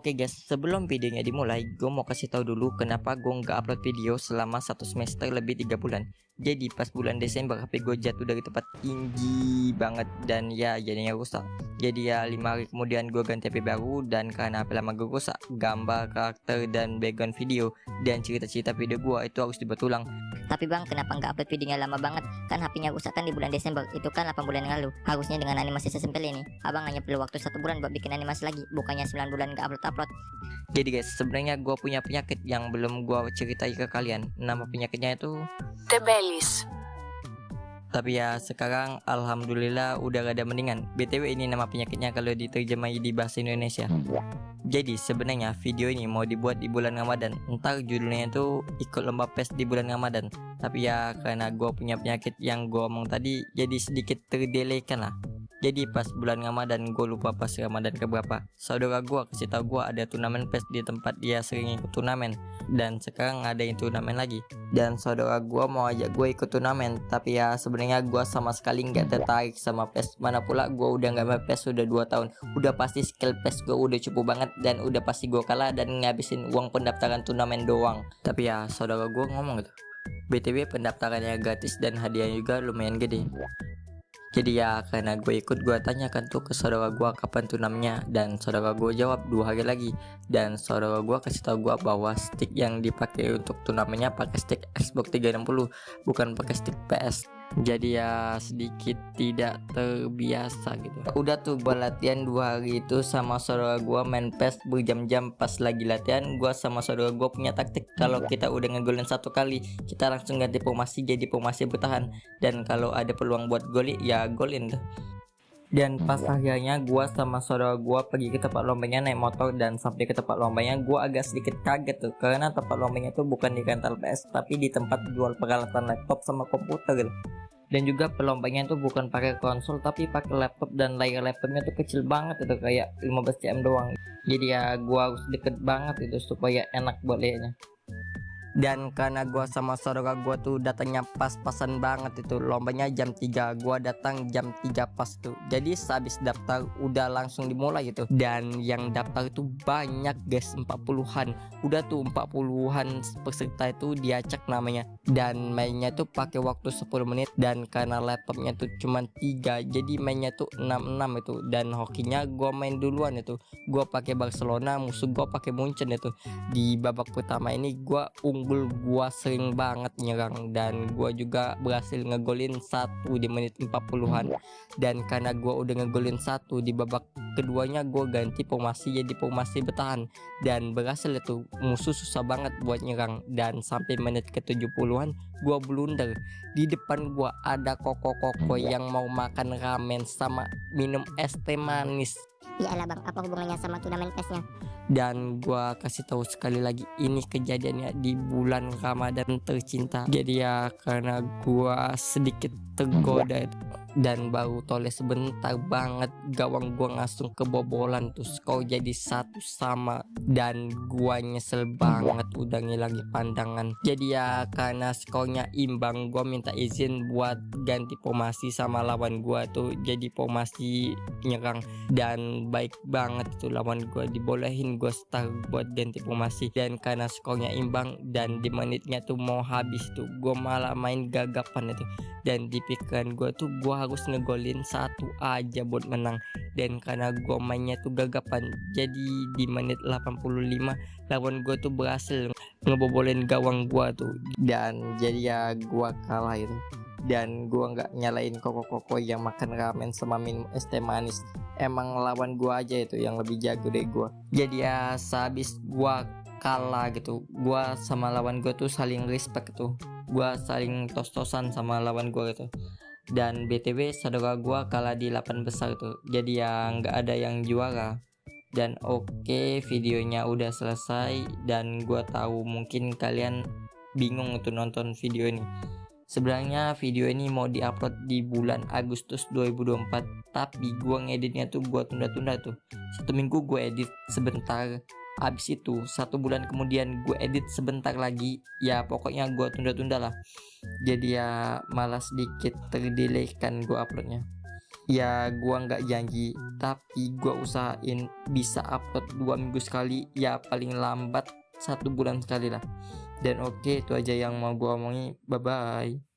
Oke guys, sebelum videonya dimulai, gue mau kasih tahu dulu kenapa gue nggak upload video selama 1 semester lebih 3 bulan. Jadi pas bulan Desember HP gue jatuh dari tempat tinggi banget dan ya jadinya rusak. Jadi ya 5 hari kemudian gue ganti HP baru, dan karena HP lama gue rusak, gambar, karakter, dan background video dan cerita-cerita video gue itu harus dibuat ulang. Tapi bang, kenapa nggak upload videonya lama banget? Kan HP-nya rusak kan di bulan Desember, itu kan 8 bulan yang lalu. Harusnya dengan animasi sesimpel ini, abang hanya perlu waktu 1 bulan buat bikin animasi lagi, bukannya 9 bulan nggak upload. Jadi guys, sebenarnya gue punya penyakit yang belum gue ceritai ke kalian. Nama penyakitnya itu TBLis. tapi ya sekarang alhamdulillah udah rada mendingan. BTW ini nama penyakitnya kalau diterjemahi di bahasa Indonesia. Jadi sebenarnya video ini mau dibuat di bulan Ramadan. Ntar judulnya itu ikut lomba PES di bulan Ramadan. Tapi ya karena gue punya penyakit yang gue omong tadi, jadi sedikit terdelekan lah. Jadi pas bulan Ramadan gue lupa pas Ramadan keberapa, saudara gue kasih tahu gue ada turnamen PES di tempat dia sering ikut turnamen, dan sekarang ada yang turnamen lagi. Dan saudara gue mau ajak gue ikut turnamen, tapi ya sebenarnya gue sama sekali nggak tertarik sama PES. Mana pula gue udah nggak main PES sudah 2 tahun. Udah pasti skill PES gue udah cukup banget, dan udah pasti gue kalah dan ngabisin uang pendaftaran turnamen doang. Tapi ya saudara gue ngomong gitu, BTW pendaftarannya gratis dan hadiahnya juga lumayan gede. Jadi ya karena gue ikut, gue tanyakan tuh ke saudara gue kapan turnamennya, dan saudara gue jawab 2 hari lagi. Dan saudara gue kasih tahu gue bahwa stick yang dipakai untuk turnamennya pakai stick Xbox 360, bukan pakai stick PS. Jadi ya sedikit tidak terbiasa gitu. Udah tuh gue latihan 2 hari itu sama saudara gue main PES berjam-jam. Pas lagi latihan, gue sama saudara gue punya taktik. Kalau kita udah ngegolin 1 kali, kita langsung ganti formasi jadi formasi bertahan. Dan kalau ada peluang buat goli, ya golin tuh. Dan pas akhirnya gue sama saudara gue pergi ke tempat lombanya naik motor, dan sampai ke tempat lombanya gue agak sedikit kaget tuh, karena tempat lombanya tuh bukan di rental PS tapi di tempat jual peralatan laptop sama komputer gitu. Dan juga pelombanya itu bukan pakai konsol tapi pakai laptop, dan layar laptopnya tuh kecil banget itu, kayak 15 cm doang. Jadi ya gua harus deket banget itu supaya enak buat liatnya. Dan karena gua sama saudara gua tuh datangnya pas-pasan banget itu, lombanya jam 3, gua datang jam 3 pas tuh. Jadi sehabis daftar udah langsung dimulai gitu. Dan yang daftar itu banyak guys, 40-an. Udah tuh 40-an peserta itu diacak namanya. Dan mainnya tuh pakai waktu 10 menit, dan karena laptopnya tuh cuma 3, jadi mainnya tuh 6-6 itu. Dan hokinya gua main duluan itu. Gua pakai Barcelona, musuh gua pakai Munchen itu. Di babak pertama ini gua gua sering banget nyerang, dan gua juga berhasil ngegolin 1 di menit 40-an. Dan karena gua udah ngegolin 1 di babak keduanya, gua ganti formasi jadi formasi bertahan, dan berhasil itu. Musuh susah banget buat nyerang, dan sampai menit ke 70-an gua blunder. Di depan gua ada koko-koko yang mau makan ramen sama minum es teh manis. Iyalah bang, apa hubungannya sama turnamen PES-nya? Dan gua kasih tahu sekali lagi, ini kejadiannya di bulan Ramadan tercinta. Jadi ya karena gua sedikit tergoda itu, dan baru toleh sebentar banget gawang gua langsung kebobolan tuh, skor jadi 1-1, dan gua nyesel banget udah ngilangi pandangan. Jadi ya karena skornya imbang, gua minta izin buat ganti formasi sama lawan gua tuh jadi formasi nyerang, dan baik banget itu lawan gua, dibolehin gua start buat ganti formasi. Dan karena skornya imbang dan di menitnya tuh mau habis tuh, gua malah main gagapan itu, dan di pikiran gua tuh gua harus ngegolin 1 aja buat menang. Dan karena gua mainnya tuh gagapan, jadi di menit 85 lawan gua tuh berhasil ngebobolin gawang gua tuh, dan jadi ya gua kalah itu. Dan gua nggak nyalain koko-koko yang makan ramen sama minum es teh manis. Emang lawan gua aja itu yang lebih jago dari gua. Jadi ya sehabis gua kalah gitu, gua sama lawan gua tuh saling respect tuh. Gua saling tos-tosan sama lawan gua gitu. Dan BTW saudara gua kalah di 8 besar tuh. Jadi ya nggak ada yang juara. Dan oke, videonya udah selesai, dan gua tahu mungkin kalian bingung untuk nonton video ini. Sebenarnya video ini mau diupload di bulan Agustus 2024, tapi gua ngeditnya tuh gua tunda-tunda tuh. 1 minggu gue edit sebentar, habis itu 1 bulan kemudian gue edit sebentar lagi. Ya pokoknya gue tunda-tunda lah. Jadi ya malah sedikit terdelay kan gue uploadnya. Ya gua nggak janji, tapi gua usahain bisa upload 2 minggu sekali, ya paling lambat 1 bulan sekali lah. Dan oke, itu aja yang mau gua omongin. Bye bye.